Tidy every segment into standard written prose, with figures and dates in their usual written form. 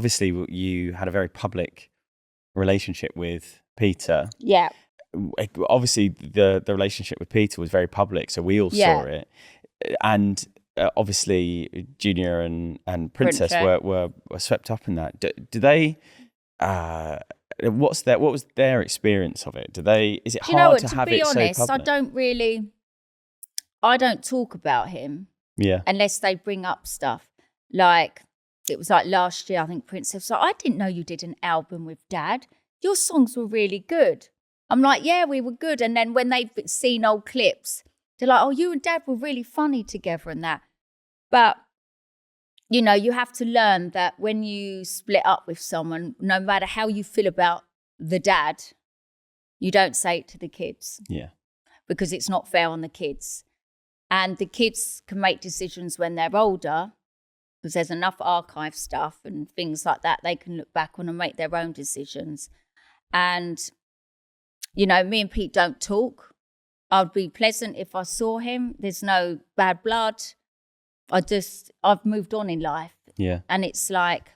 obviously you had a very public relationship with Peter. Yeah. Obviously, the relationship with Peter was very public, so we all saw it. And obviously, Junior and Princess were swept up in that. Do they? What was their experience of it? Is it hard to have it so public? To be honest, I don't talk about him. Yeah. Unless they bring up stuff. Like, it was like last year, I think Princess was like, I didn't know you did an album with Dad. Your songs were really good. I'm like, yeah, we were good. And then when they've seen old clips, they're like, oh, you and Dad were really funny together and that. But, you know, you have to learn that when you split up with someone, no matter how you feel about the dad, you don't say it to the kids. Yeah. Because it's not fair on the kids. And the kids can make decisions when they're older, because there's enough archive stuff and things like that they can look back on and make their own decisions. And, you know, me and Pete don't talk. I'd be pleasant if I saw him. There's no bad blood. I've moved on in life. Yeah. And it's like,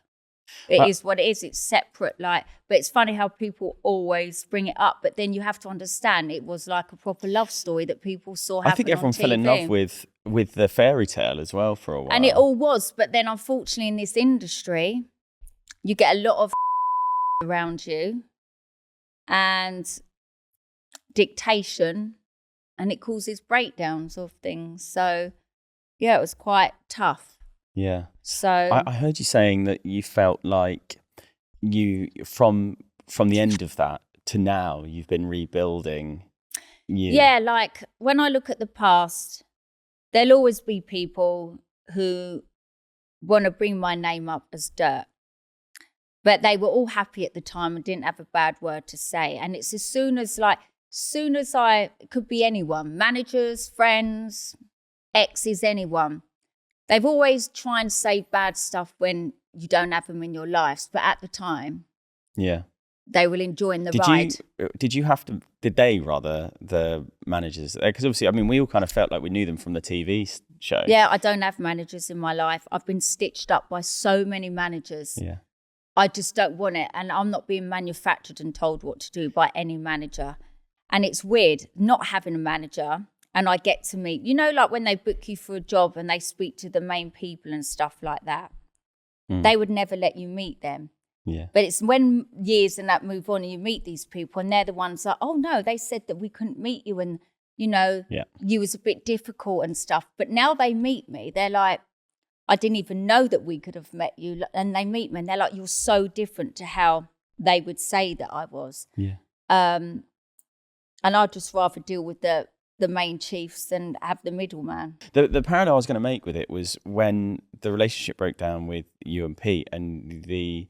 it is what it is. It's separate. Like, but it's funny how people always bring it up. But then you have to understand it was like a proper love story that people saw happen. I think everyone fell in love with the fairy tale as well for a while. And it all was. But then unfortunately in this industry, you get a lot of around you and dictation, and it causes breakdowns of things. So yeah, it was quite tough. Yeah. So I heard you saying that you felt like you from the end of that to now you've been rebuilding you. Yeah, like when I look at the past, there'll always be people who want to bring my name up as dirt. But they were all happy at the time and didn't have a bad word to say. And it's as soon as it could be anyone, managers, friends, exes, anyone. They've always tried and say bad stuff when you don't have them in your lives. But at the time, yeah, they will enjoy the ride. Did they, the managers? Because obviously, I mean, we all kind of felt like we knew them from the TV show. Yeah, I don't have managers in my life. I've been stitched up by so many managers. Yeah. I just don't want it. And I'm not being manufactured and told what to do by any manager. And it's weird not having a manager. And I get to meet, you know, like when they book you for a job and they speak to the main people and stuff like that. They would never let you meet them. Yeah. But it's when years and that move on and you meet these people and they're the ones that, oh no, they said that we couldn't meet you and, you know, you was a bit difficult and stuff. But now they meet me, they're like, I didn't even know that we could have met you. And they meet me and they're like, you're so different to how they would say that I was. Yeah. And I'd just rather deal with the main chiefs than have the middleman. The parallel I was going to make with it was when the relationship broke down with you and Pete and the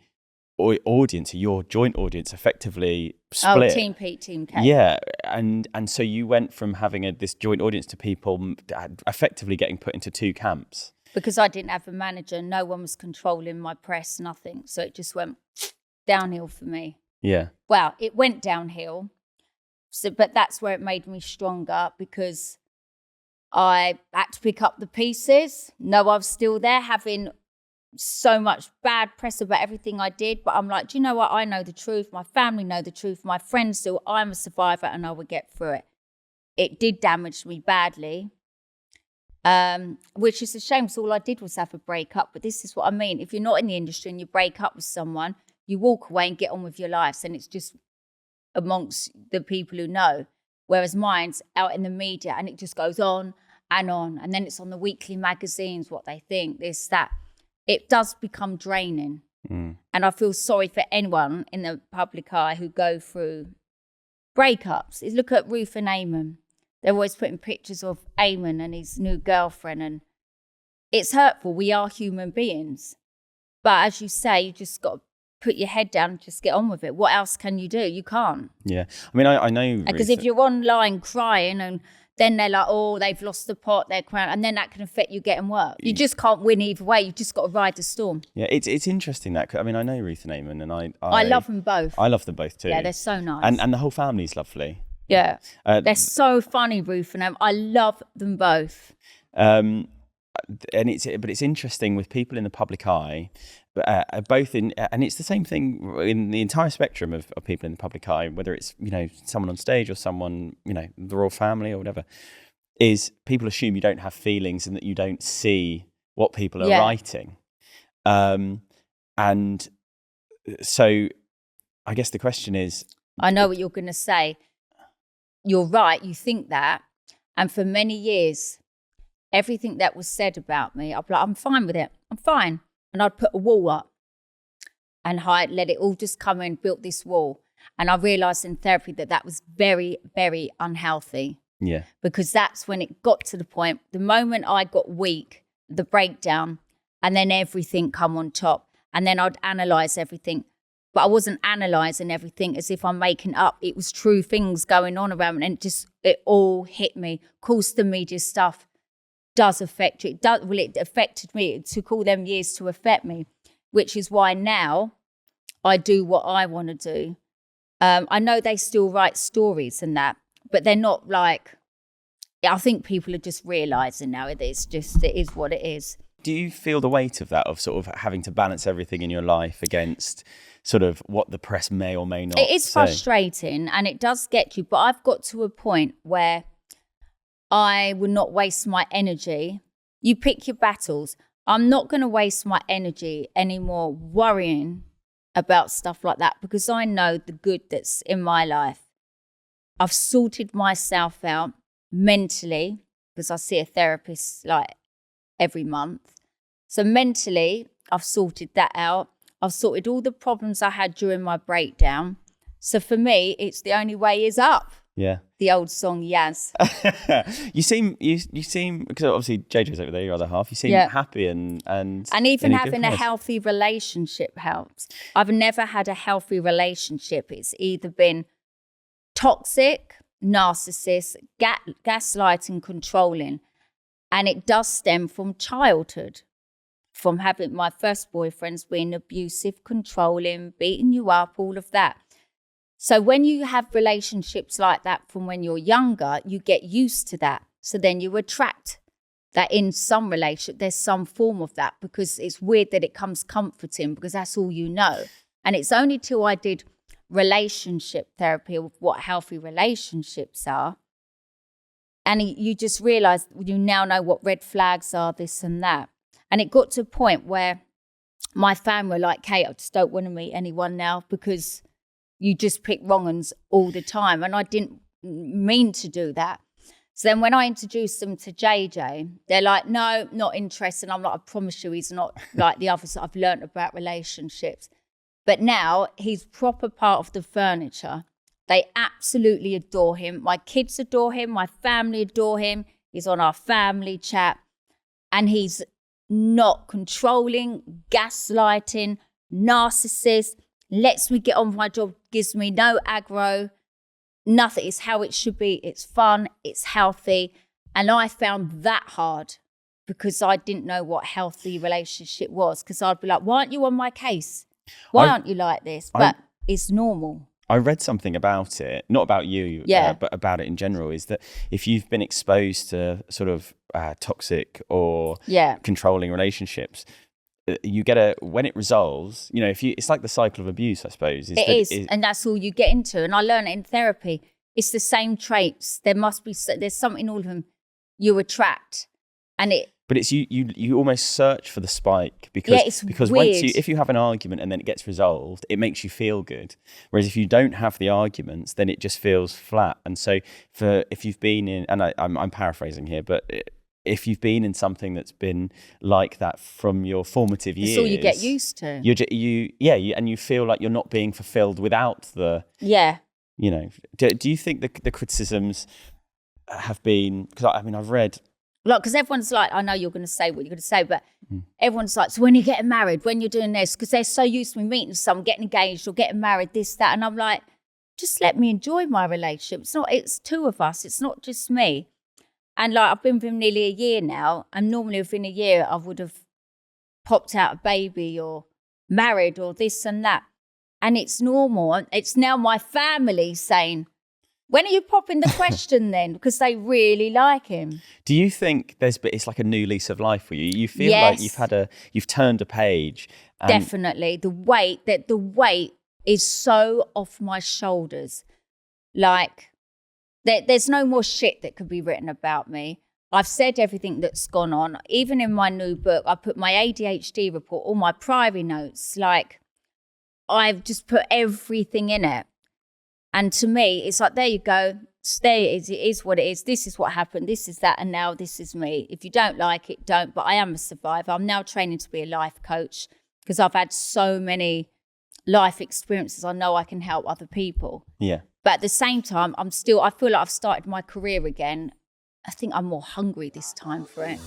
audience, your joint audience, effectively split. Oh, Team Pete, Team K. Yeah, and so you went from having this joint audience to people effectively getting put into two camps. Because I didn't have a manager, no one was controlling my press, nothing. So it just went downhill for me. Yeah. Well, it went downhill. So, but that's where it made me stronger because I had to pick up the pieces. No, I was still there having so much bad press about everything I did. But I'm like, do you know what? I know the truth. My family know the truth. My friends do. I'm a survivor and I will get through it. It did damage me badly, which is a shame because all I did was have a breakup. But this is what I mean. If you're not in the industry and you break up with someone, you walk away and get on with your lives. And it's just amongst the people who know, whereas mine's out in the media and it just goes on, and then it's on the weekly magazines, what they think, this, that. It does become draining. And I feel sorry for anyone in the public eye who go through breakups. Look at Ruth and Eamon. They're always putting pictures of Eamon and his new girlfriend, and it's hurtful. We are human beings. But as you say, you just got to put your head down and just get on with it. What else can you do? You can't. Yeah. I mean, I know. Because if you're online crying and then they're like, oh, they've lost the pot, they're crying, and then that can affect you getting work. You just can't win either way. You've just got to ride the storm. Yeah, it's interesting that, I mean, I know Ruth and Eamon and I love them both. I love them both too. Yeah, they're so nice. And the whole family's lovely. Yeah. They're so funny, Ruth and Eamon. I love them both. But it's interesting with people in the public eye. both in, and it's the same thing in the entire spectrum of people in the public eye, whether it's, someone on stage or someone, the royal family or whatever, is people assume you don't have feelings and that you don't see what people are writing. And so I guess the question is... I know what you're going to say. You're right, you think that. And for many years, everything that was said about me, I'd be like, I'm fine with it. I'm fine. And I'd put a wall up and let it all just come in, built this wall. And I realised in therapy that was very, very unhealthy. Yeah. Because that's when it got to the point, the moment I got weak, the breakdown, and then everything come on top. And then I'd analyse everything. But I wasn't analysing everything as if I'm making up. It was true things going on around me, and it all hit me. Of course, the media stuff does affect you. It affected me. It took all them years to affect me, which is why now I do what I want to do. I know they still write stories and that, but they're not like, I think people are just realising now it is what it is. Do you feel the weight of that, of sort of having to balance everything in your life against sort of what the press may or may not say? It is frustrating and it does get you, but I've got to a point where I will not waste my energy. You pick your battles. I'm not going to waste my energy anymore worrying about stuff like that, because I know the good that's in my life. I've sorted myself out mentally, because I see a therapist like every month. So mentally, I've sorted that out. I've sorted all the problems I had during my breakdown. So for me, it's the only way is up. Yeah. The old song, Yaz. You seem, because obviously JJ's over there, your other half, you seem happy and even having a healthy relationship helps. I've never had a healthy relationship. It's either been toxic, narcissist, gaslighting, controlling. And it does stem from childhood, from having my first boyfriends being abusive, controlling, beating you up, all of that. So when you have relationships like that from when you're younger, you get used to that. So then you attract that in some relationship, there's some form of that, because it's weird that it comes comforting because that's all you know. And it's only till I did relationship therapy of what healthy relationships are. And you just realise you now know what red flags are, this and that. And it got to a point where my family were like, Kate, I just don't want to meet anyone now because you just pick wrong uns all the time. And I didn't mean to do that. So then when I introduced them to JJ, they're like, no, not interested. And I'm like, I promise you, he's not like the others that I've learnt about relationships. But now he's proper part of the furniture. They absolutely adore him. My kids adore him. My family adore him. He's on our family chat. And he's not controlling, gaslighting, narcissist, lets me get on with my job, gives me no aggro, nothing. It's how it should be. It's fun. It's healthy. And I found that hard because I didn't know what healthy relationship was, because I'd be like, why aren't you on my case? Why aren't you like this? But it's normal. I read something about it, not about you, but about it in general, is that if you've been exposed to sort of toxic or controlling relationships, you get when it resolves, it's like the cycle of abuse, I suppose. It is, and that's all you get into. And I learned it in therapy. It's the same traits. There's something in all of them you attract, But it's you almost search for the spike because weird. Once if you have an argument and then it gets resolved, it makes you feel good. Whereas if you don't have the arguments, then it just feels flat. And so if you've been in, and I'm paraphrasing here, but if you've been in something that's been like that from your formative years, it's all you get used to. And you feel like you're not being fulfilled without the Do you think the criticisms have been? Because I've read. Because everyone's like, I know you're going to say what you're going to say, but everyone's like, so when you're getting married, when you're doing this, because they're so used to me meeting someone, getting engaged or getting married, this, that. And I'm like, just let me enjoy my relationship. It's two of us. It's not just me. And like, I've been with him nearly a year now. And normally within a year, I would have popped out a baby or married or this and that. And it's normal. It's now my family saying, when are you popping the question then? Because they really like him. Do you think it's like a new lease of life for you? You feel like you've turned a page Definitely. The weight is so off my shoulders. Like, there's no more shit that could be written about me. I've said everything that's gone on. Even in my new book, I put my ADHD report, all my priory notes. Like, I've just put everything in it. And to me, it's like, there you go. There it is. It is what it is. This is what happened. This is that. And now this is me. If you don't like it, don't. But I am a survivor. I'm now training to be a life coach because I've had so many life experiences. I know I can help other people. Yeah. But at the same time, I feel like I've started my career again. I think I'm more hungry this time for it.